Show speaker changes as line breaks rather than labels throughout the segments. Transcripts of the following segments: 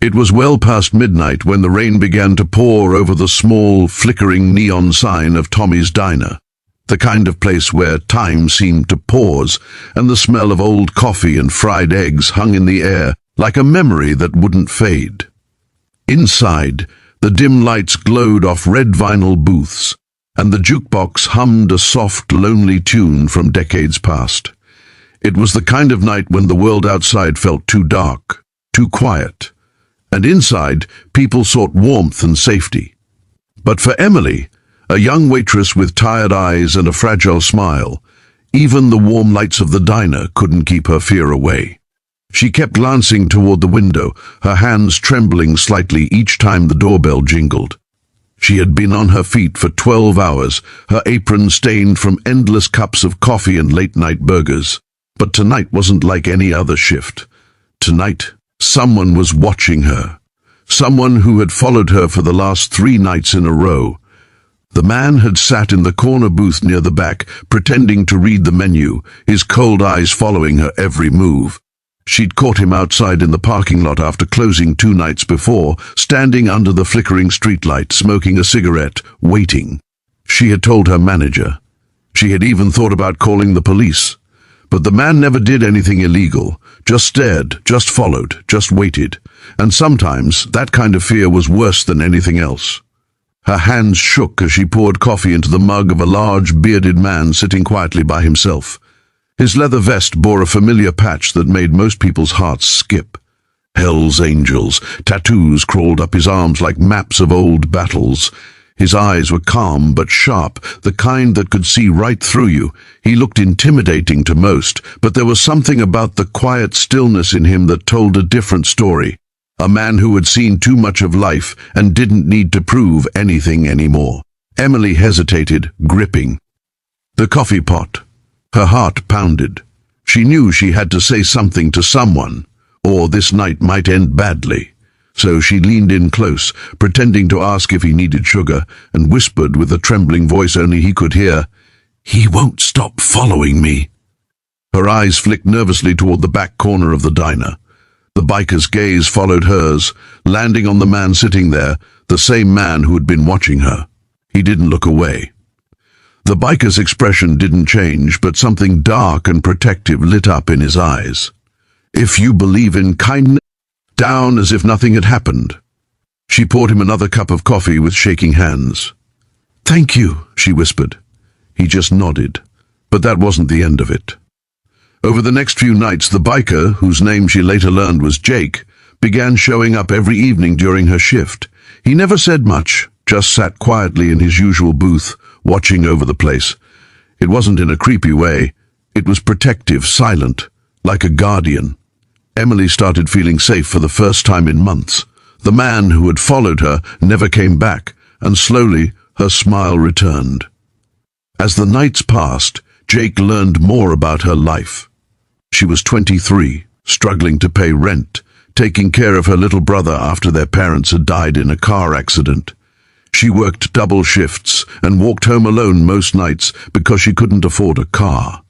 It was well past midnight when the rain began to pour over the small, flickering neon sign of Tommy's Diner, the kind of place where time seemed to pause and the smell of old coffee and fried eggs hung in the air like a memory that wouldn't fade. Inside, the dim lights glowed off red vinyl booths, and the jukebox hummed a soft, lonely tune from decades past. It was the kind of night when the world outside felt too dark, too quiet, and inside, people sought warmth and safety. But for Emily, a young waitress with tired eyes and a fragile smile, even the warm lights of the diner couldn't keep her fear away. She kept glancing toward the window, her hands trembling slightly each time the doorbell jingled. She had been on her feet for 12 hours, her apron stained from endless cups of coffee and late-night burgers. But tonight wasn't like any other shift. Tonight, someone was watching her. Someone who had followed her for the last 3 nights in a row. The man had sat in the corner booth near the back, pretending to read the menu, his cold eyes following her every move. She'd caught him outside in the parking lot after closing 2 nights before, standing under the flickering streetlight, smoking a cigarette, waiting. She had told her manager. She had even thought about calling the police. But the man never did anything illegal, just stared, just followed, just waited. And sometimes that kind of fear was worse than anything else. Her hands shook as she poured coffee into the mug of a large, bearded man sitting quietly by himself. His leather vest bore a familiar patch that made most people's hearts skip. Hell's Angels, tattoos crawled up his arms like maps of old battles. His eyes were calm but sharp, the kind that could see right through you. He looked intimidating to most, but there was something about the quiet stillness in him that told a different story. A man who had seen too much of life and didn't need to prove anything anymore. Emily hesitated, gripping the coffee pot. Her heart pounded. She knew she had to say something to someone, or this night might end badly. So she leaned in close, pretending to ask if he needed sugar, and whispered with a trembling voice only he could hear, "He won't stop following me." Her eyes flicked nervously toward the back corner of the diner. The biker's gaze followed hers, landing on the man sitting there, the same man who had been watching her. He didn't look away. The biker's expression didn't change, but something dark and protective lit up in his eyes. "If you believe in kindness," down as if nothing had happened. She poured him another cup of coffee with shaking hands. "Thank you," she whispered. He just nodded, but that wasn't the end of it. Over the next few nights, the biker, whose name she later learned was Jake, began showing up every evening during her shift. He never said much, just sat quietly in his usual booth, watching over the place. It wasn't in a creepy way. It was protective, silent, like a guardian. Emily started feeling safe for the first time in months. The man who had followed her never came back, and slowly her smile returned. As the nights passed, Jake learned more about her life. She was 23, struggling to pay rent, taking care of her little brother after their parents had died in a car accident. She worked double shifts and walked home alone most nights because she couldn't afford a car.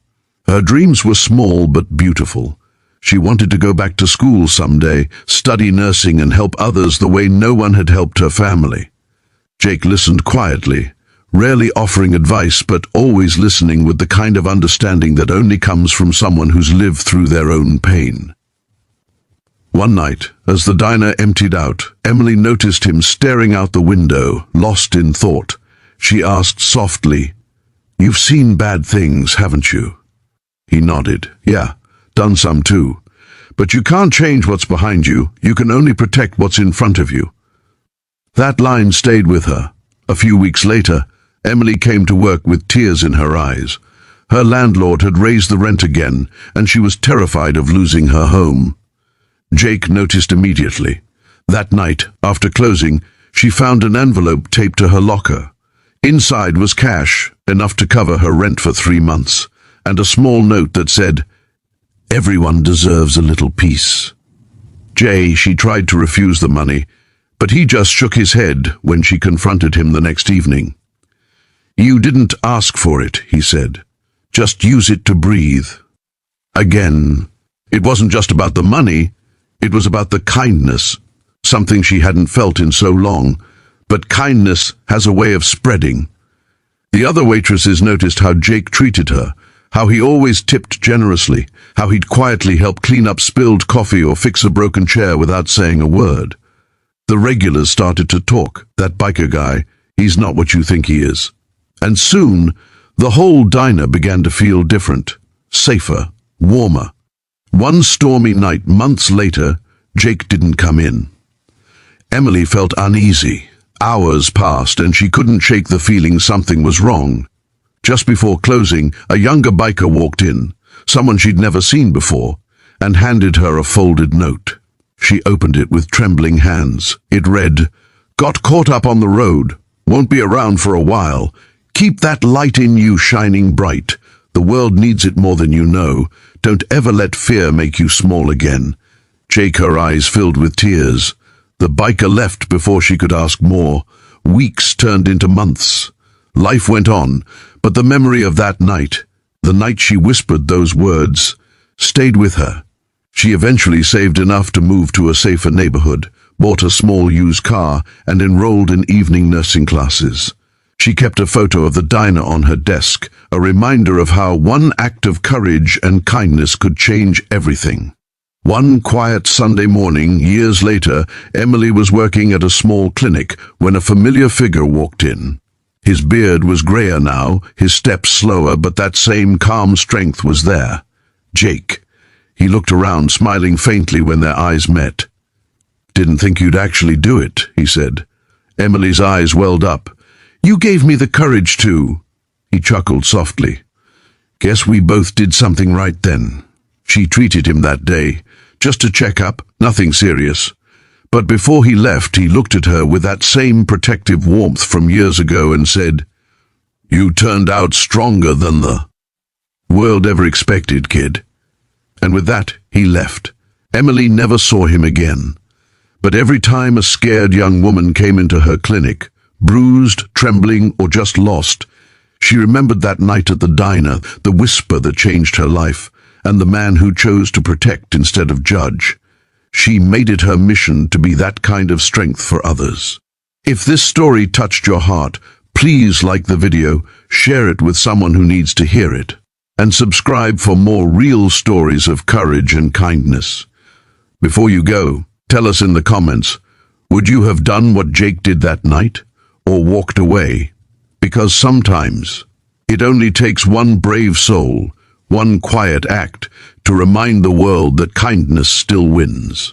Her dreams were small but beautiful. She wanted to go back to school someday, study nursing and help others the way no one had helped her family. Jake listened quietly, rarely offering advice but always listening with the kind of understanding that only comes from someone who's lived through their own pain. One night, as the diner emptied out, Emily noticed him staring out the window, lost in thought. She asked softly, "You've seen bad things, haven't you?" He nodded. "Yeah. Done some too. But you can't change what's behind you. You can only protect what's in front of you." That line stayed with her. A few weeks later, Emily came to work with tears in her eyes. Her landlord had raised the rent again, and she was terrified of losing her home. Jake noticed immediately. That night, after closing, she found an envelope taped to her locker. Inside was cash, enough to cover her rent for 3 months, and a small note that said, "Everyone deserves a little peace." She tried to refuse the money, but he just shook his head when she confronted him the next evening. "You didn't ask for it," he said. "Just use it to breathe." Again, it wasn't just about the money, it was about the kindness. something she hadn't felt in so long. But kindness has a way of spreading. The other waitresses noticed how Jake treated her, how he always tipped generously, how he'd quietly help clean up spilled coffee or fix a broken chair without saying a word. The regulars started to talk. That biker guy, he's not what you think he is. And soon, the whole diner began to feel different, safer, warmer. One stormy night, months later, Jake didn't come in. Emily felt uneasy. Hours passed and she couldn't shake the feeling something was wrong. Just before closing, a younger biker walked in, someone she'd never seen before, and handed her a folded note. She opened it with trembling hands. It read, "Got caught up on the road. Won't be around for a while. Keep that light in you shining bright. The world needs it more than you know. Don't ever let fear make you small again." Jake, her eyes filled with tears. The biker left before she could ask more. Weeks turned into months. Life went on, but the memory of that night, the night she whispered those words, stayed with her. She eventually saved enough to move to a safer neighborhood, bought a small used car, and enrolled in evening nursing classes. She kept a photo of the diner on her desk, a reminder of how one act of courage and kindness could change everything. One quiet Sunday morning, years later, Emily was working at a small clinic when a familiar figure walked in. His beard was grayer now, his steps slower, but that same calm strength was there. Jake. He looked around, smiling faintly when their eyes met. "Didn't think you'd actually do it," he said. Emily's eyes welled up. "You gave me the courage to." He chuckled softly. "Guess we both did something right then." She treated him that day, just a checkup, nothing serious. But before he left, he looked at her with that same protective warmth from years ago and said, "You turned out stronger than the world ever expected, kid." And with that, he left. Emily never saw him again. But every time a scared young woman came into her clinic, bruised, trembling, or just lost, she remembered that night at the diner, the whisper that changed her life, and the man who chose to protect instead of judge. She made it her mission to be that kind of strength for others. If this story touched your heart, please like the video, share it with someone who needs to hear it, and subscribe for more real stories of courage and kindness. Before you go, tell us in the comments, would you have done what Jake did that night, or walked away? Because sometimes it only takes one brave soul, one quiet act, to remind the world that kindness still wins.